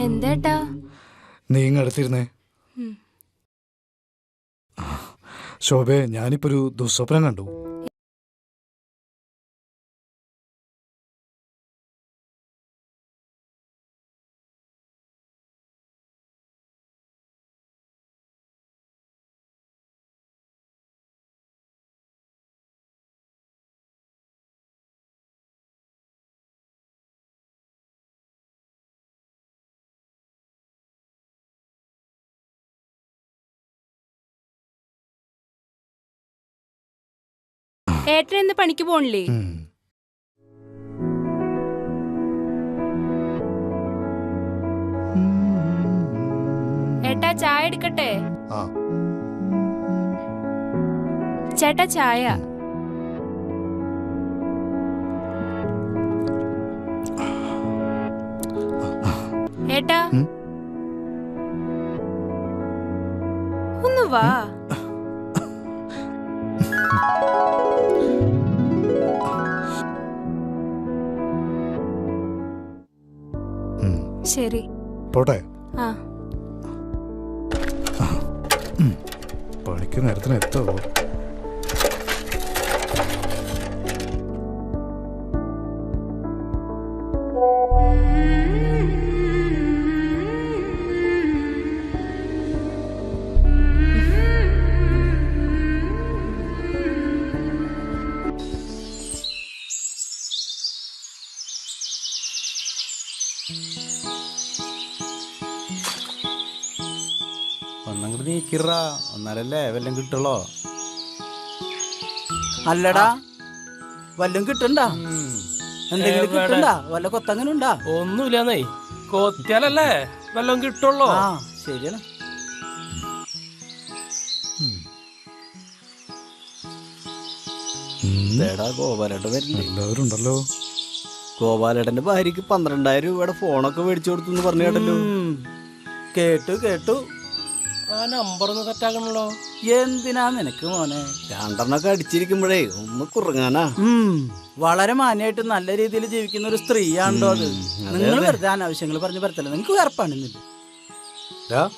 എന്തേട്ടാ? നീ ഇങ്ങടുത്തിരുന്നേ. ശോഭേ, ഞാനിപ്പോ ഒരു ദുസ്വപ്നം കണ്ടു. ഏട്ടൻ ഇന്ന് പണിക്ക് പോണില്ലേ? ഏട്ടാ ചായ എടുക്കട്ടെ? ചേട്ടാ ചായ. ഏട്ടാ ഒന്ന് വാ. ശരി പോട്ടെ. ആ പണിക്ക് നേരത്തിന് എത്തോ? ഒന്നങ്ങോട്ട് നീക്കിറാ, ഒന്നാലല്ലേ വല്ലതും കിട്ടുള്ളോ? അല്ലടാ, വല്ലതും കിട്ടണ്ട? എന്തെങ്കിലും കിട്ടണ്ട? വല്ല കൊത്തങ്ങനുണ്ടാ? ഒന്നുമില്ലെന്നേ, കൊത്തിയാലല്ലേ വല്ലതും കിട്ടുള്ളോ? ആ ശരിയാണ്. ഗോപാലേട്ടൻ വരില്ലേ? എല്ലാവരും ഉണ്ടല്ലോ. ഗോപാലേട്ടന്റെ ഭാര്യക്ക് 12,000 രൂപയുടെ ഫോണൊക്കെ മേടിച്ചു കൊടുത്തു പറഞ്ഞു കേട്ടല്ലോ. കേട്ടു കേട്ടു. ആ നമ്പർ ഒന്ന് തെറ്റാക്കണല്ലോ. എന്തിനാ നിനക്ക് മോനെ? 2 അടിച്ചിരിക്കുമ്പോഴേ ഒന്ന് കുറുങ്ങാനാ. വളരെ മാന്യമായിട്ട് നല്ല രീതിയിൽ ജീവിക്കുന്ന ഒരു സ്ത്രീയാണല്ലോ അത്. നിങ്ങൾ വെറുതെ അനാവശ്യങ്ങൾ പറഞ്ഞു പറ്റല്ല. നിങ്ങൾക്ക് വേർപ്പാണെന്നില്ല.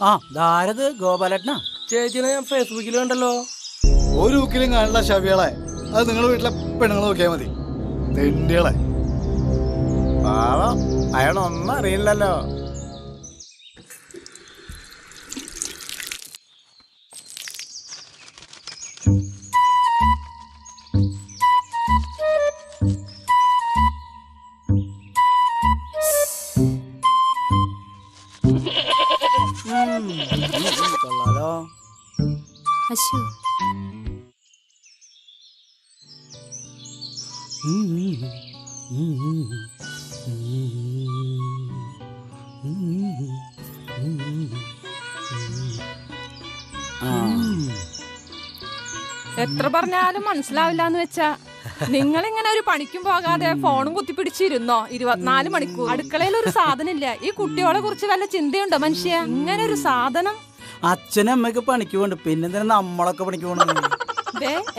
ആ ധാരത് ഗോപാലേട്ടനാ? ചേച്ചിനെ ഞാൻ ഫേസ്ബുക്കിൽ കണ്ടല്ലോ. ഒരു ഊക്കിലും കാണില്ല ശവികളെ. അത് നിങ്ങളുടെ വീട്ടിലെ പെണ്ണുങ്ങൾ നോക്കിയാൽ മതി. തെണ്ടികളെ. പാവം, അയാളൊന്നും അറിയില്ലല്ലോ. കൊള്ളാലോ. അശു എത്ര പറഞ്ഞാലും മനസ്സിലാവില്ലാന്ന് വെച്ചാ നിങ്ങളിങ്ങനെ ഒരു പണിക്കും പോകാതെ ഫോണും കുത്തിപ്പിടിച്ചിരുന്നോ 24 മണിക്കൂർ? അടുക്കളയിൽ ഒരു സാധനം ഇല്ല. ഈ കുട്ടികളെ കുറിച്ച് വല്ല ചിന്തയുണ്ടോ മനുഷ്യ? ഇങ്ങനെ ഒരു സാധനം. അച്ഛനും അമ്മയൊക്കെ പണിക്ക് പോണ്ട്, പിന്നെ നമ്മളൊക്കെ പണിക്ക് പോകണം.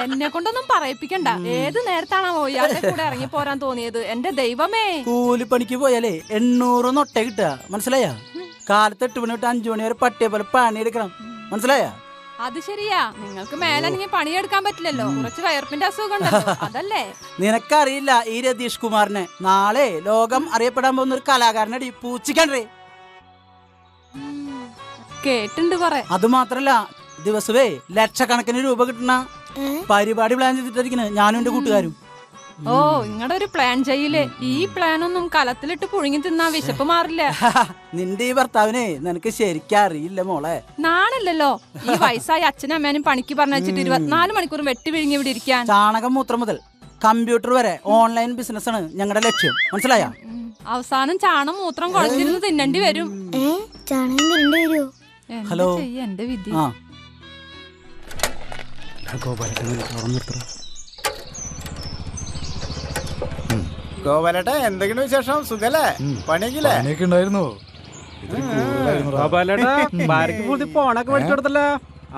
എന്നെ കൊണ്ടൊന്നും പറയിപ്പിക്കണ്ട. ഏത് നേരത്താണോ ഇയാളുടെ കൂടെ ഇറങ്ങി പോരാൻ തോന്നിയത്? എന്റെ ദൈവമേ, കൂലിപ്പണിക്ക് പോയാലേ 800 നൊട്ട കിട്ടുക. മനസ്സിലായ? കാലത്ത് 8 മണി തൊട്ട് 5 മണി വരെ പട്ടിയെ പോലെ പണിയെടുക്കണം. മനസ്സിലായ? അത് ശരിയാ. നിങ്ങൾക്ക് മേലെങ്കിൽ പണിയെടുക്കാൻ പറ്റില്ലല്ലോ. കുറച്ച് വയർപ്പിന്റെ അസുഖം ഉണ്ടല്ലോ, അതല്ലേ? നിനക്കറിയില്ല ഈ രതീഷ് കുമാറിനെ. നാളെ ലോകം അറിയപ്പെടാൻ പോകുന്ന ഒരു കലാകാരനടി. പൂച്ചിക്കണ്ടേ? കേട്ടുണ്ട് പറ. അത് മാത്രല്ല, ദിവസവേ ലക്ഷക്കണക്കിന് രൂപ കിട്ടുന്ന പരിപാടി പ്ലാൻ ചെയ്തിട്ടിരിക്കുന്നത് ഞാനും എന്റെ കൂട്ടുകാരും. ഓ, നിങ്ങളുടെ ഒരു പ്ലാൻ ചെയ്യില്ലേ? ഈ പ്ലാനൊന്നും കലത്തിലിട്ട് പുഴുങ്ങി തിന്നാ വിശപ്പ് മാറില്ല. നിന്റെ ഈ ഭർത്താവിനെ നിനക്ക് ശരിക്കും അറിയില്ല മോളെ. നാണില്ലല്ലോ ഈ വയസ്സായ അച്ഛനും അമ്മേനും പണിക്ക് പറഞ്ഞു വെച്ചിട്ട് 24 മണിക്കൂർ വെട്ടി വിഴുങ്ങി ഇവിടെ ഇരിക്കാൻ. ചാണകം മൂത്രം മുതൽ കമ്പ്യൂട്ടർ വരെ ഓൺലൈൻ ബിസിനസ് ആണ് ഞങ്ങളുടെ ലക്ഷ്യം. മനസ്സിലായ? അവസാനം ചാണം മൂത്രം കുഴച്ചിരുന്ന് തിന്നേണ്ടി വരും. ഹലോ. എന്റെ വിധി. ഗോപാലേട്ടാ, എന്തെങ്കിലും വിശേഷം? സുഖല്ലേ? പണിയൊക്കെ ഉണ്ടായിരുന്നോ? ഭാര്യക്ക് പുതിയ ഫോണൊക്കെ മേടിച്ചു കൊടുത്തല്ലോ.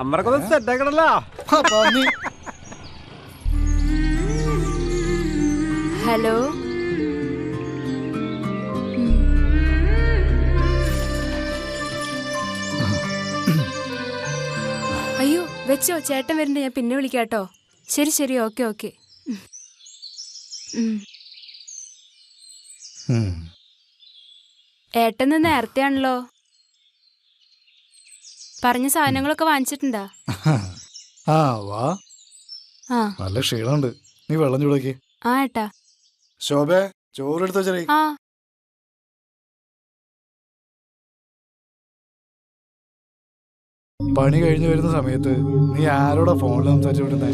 അമ്മറൊക്കെ സെറ്റ് ആക്കണല്ലോ. ഹലോ. വെച്ചോ, ചേട്ടൻ വരണ്ട, ഞാൻ പിന്നെ വിളിക്കാട്ടോ. ശരി ശരി, ഓക്കെ ഓക്കെ. ഏട്ടന്ന് നേരത്തെ ആണല്ലോ. പറഞ്ഞ സാധനങ്ങളൊക്കെ വാങ്ങിച്ചിട്ടുണ്ടാ? ആ വാ. ആ നല്ല ക്ഷീണമുണ്ട്, നീ വെള്ളം ചൂടാക്കി. ആ ഏട്ടാ. ശോഭേ, ചോറെടുത്തോ ചെറിയ. ആ പണി കഴിഞ്ഞു വരുന്ന സമയത്ത് നീ ആരോടാ ഫോണിൽ സംസാരിച്ചോണ്ടിരുന്നേ?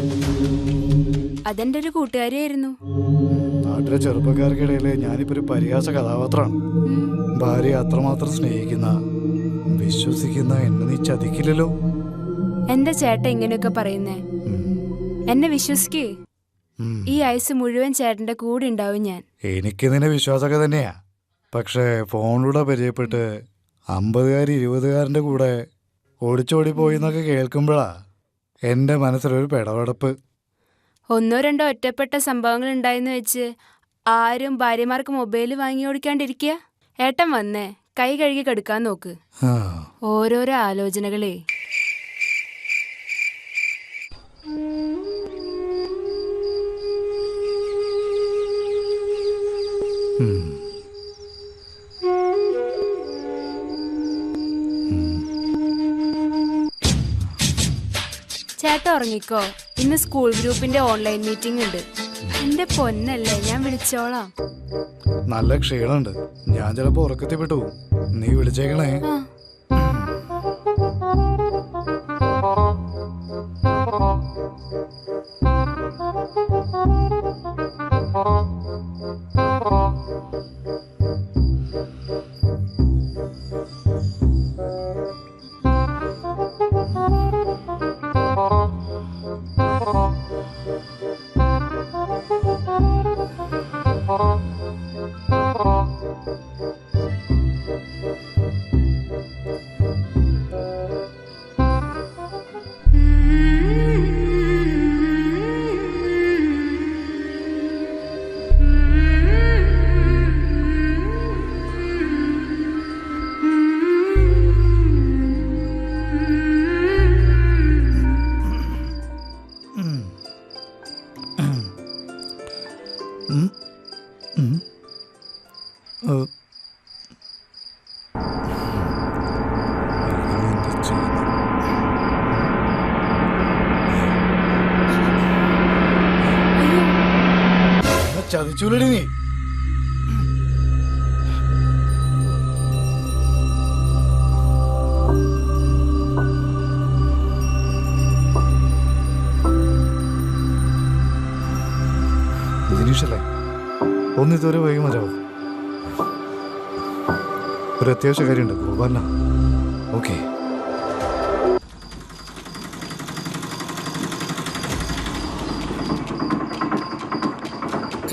അതെന്റെ ഒരു കൂട്ടുകാരിയായിരുന്നു. നാട്ടിലെ ചെറുപ്പക്കാർക്കിടയിൽ ഞാനിപ്പോ ഒരു പരിഹാസ കഥാപാത്രമാണ്. ഭാര്യ അത്രമാത്രം സ്നേഹിക്കുന്ന, വിശ്വസിക്കുന്ന എന്നെ നീ ചതിക്കില്ലല്ലോ. എന്താ ചേട്ടൻ ഇങ്ങനെയൊക്കെ പറയുന്നേ? എന്നെ വിശ്വസിക്കേ. ഈ ആയുസ് മുഴുവൻ ചേട്ടന്റെ കൂടെ ഉണ്ടാവും ഞാൻ. എനിക്ക് നിന്നെ വിശ്വാസമൊക്കെ തന്നെയാ. പക്ഷേ ഫോണിലൂടെ പരിചയപ്പെട്ട് 50-കാരി 20-കാരൻ്റെ കൂടെ ഓടിച്ചോടി പോയി എന്നൊക്കെ കേൾക്കുമ്പോഴാ എൻ്റെ മനസ്സിലൊരു പെടവെടപ്പ്. ഒന്നോ രണ്ടോ ഒറ്റപ്പെട്ട സംഭവങ്ങൾ ഉണ്ടായെന്ന് വെച്ച് ആരും ഭാര്യമാർക്ക് മൊബൈൽ വാങ്ങി ഓടിക്കാണ്ടിരിക്കുക. ഏട്ടൻ വന്നേ കൈ കഴുകി കെടുക്കാൻ നോക്ക്. ഓരോരോ ആലോചനകളേ. ചേട്ടൻ ഉറങ്ങിക്കോ. ഇന്ന് സ്കൂൾ ഗ്രൂപ്പിന്റെ ഓൺലൈൻ മീറ്റിംഗ് ഉണ്ട്. എന്റെ പൊന്നല്ലേ, ഞാൻ വിളിച്ചോളാം. നല്ല ക്ഷീണമുണ്ട്, ഞാൻ ചിലപ്പോ ഉറക്കത്തിൽ പെട്ടു. നീ വിളിച്ചേക്കണേ. ചതിച്ചൂലടി നീ. ദിനീഷല്ലേ, ഒന്നിതുവരെ വൈകി മതിയാവും. ഒരു അത്യാവശ്യ കാര്യമുണ്ട്, ഗോപാലന. ഓക്കെ.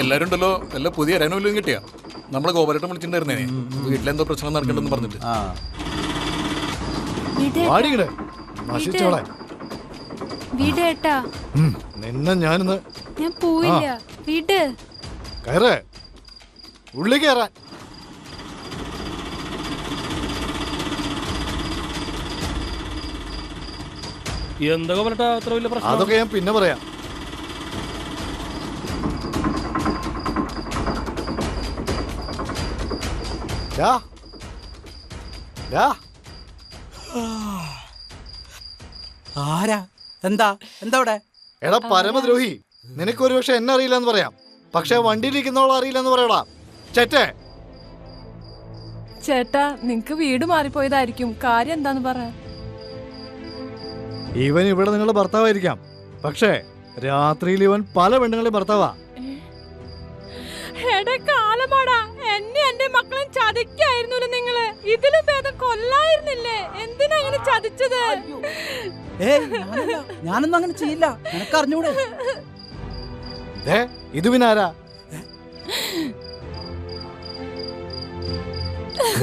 എല്ലാരും ഉണ്ടല്ലോ. എല്ലാം പുതിയ അരനൂലും കിട്ടിയാ? നമ്മളെ ഗോപാലേട്ടൻ വിളിച്ചിട്ടുണ്ടായിരുന്നേ, വീട്ടിലെന്തോ പ്രശ്നം നടക്കണ്ടെന്ന് പറഞ്ഞിട്ട്. നിന്നെ ഞാനിന്ന് ഞാൻ പോയില്ല. വീട് കയറേ, ഉള്ളി കയറാൻ. എന്താ ഗോപാലേട്ടാ അത്ര വലിയ പ്രശ്നം? അതൊക്കെ ഞാൻ പിന്നെ പറയാം. ആരാ? എന്താ എന്താ ഇവിടെ? എടാ പരമദ്രോഹി, നിനക്കൊരു പക്ഷെ എന്നെ അറിയില്ലെന്ന് പറയാം, പക്ഷെ വണ്ടിയിലിരിക്കുന്നവളെ അറിയില്ലെന്ന് പറയടാ. ചേട്ടേ, ചേട്ടാ നിങ്ങക്ക് വീട് മാറിപ്പോയതായിരിക്കും. കാര്യം എന്താന്ന് പറ. ഇവൻ ഇവിടെ നിങ്ങളുടെ ഭർത്താവായിരിക്കാം, പക്ഷേ രാത്രിയിൽ ഇവൻ പല പെണ്ണുങ്ങളെ ഭർത്താവാ. കാലമാടാ, എന്നെ എന്റെ മക്കളെ ചതിക്കായിരുന്നല്ലോ നിങ്ങള്. ഇതിലും ഭേദം കൊല്ലായിരുന്നില്ലേ? എന്തിനാ അങ്ങനെ ചതിച്ചത്? ഞാനൊന്നും അങ്ങനെ ചെയ്യില്ല, നിനക്ക് അറിഞ്ഞൂടെ? ഇത് പിന്നാരാ?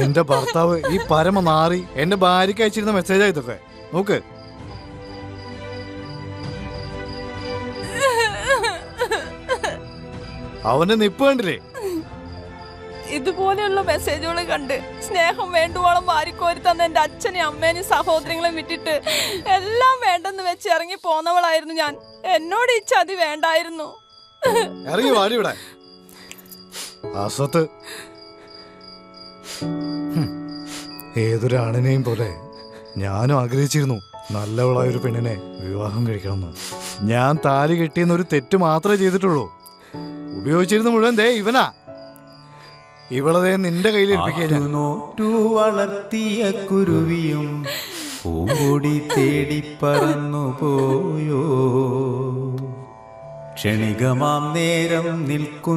എന്റെ ഭർത്താവ് ഈ പരമ നാറി എന്റെ ഭാര്യക്ക് അയച്ചിരുന്ന മെസ്സേജാ ഇതൊക്കെ. നോക്ക്. അവന്റെ നിപ്പ് കണ്ടില്ലേ? ഇതുപോലെയുള്ള മെസ്സേജുകൾ കണ്ട് സ്നേഹം വേണ്ടുവോളം വാരിക്കോരി തന്ന എന്റെ അച്ഛനെയും അമ്മേനെയും സഹോദരങ്ങളെ വിട്ടിട്ട് എല്ലാം വേണ്ടെന്ന് വെച്ച് ഇറങ്ങി പോന്നവളായിരുന്നു ഞാൻ. എന്നോട് ഈ ചതി വേണ്ടായിരുന്നു. ഇറങ്ങി വാടി ഇവിടെ അസത്ത്. ഏതൊരാണിനെയും പോലെ ഞാനും ആഗ്രഹിച്ചിരുന്നു നല്ലവളായൊരു പെണ്ണിനെ വിവാഹം കഴിക്കണമെന്ന്. ഞാൻ താലി കെട്ടിയെന്നൊരു തെറ്റ് മാത്രമേ ചെയ്തിട്ടുള്ളൂ. ഉപയോഗിച്ചിരുന്ന മുഴുവൻ ദേ ഇവനാ. ഇവളതേ നിന്റെ കയ്യിൽ നോറ്റു വളർത്തിയ കുരുവിയും പൂടി തേടി പറന്നു പോയോ. ക്ഷണികമാം നേരം നിൽക്കുന്നു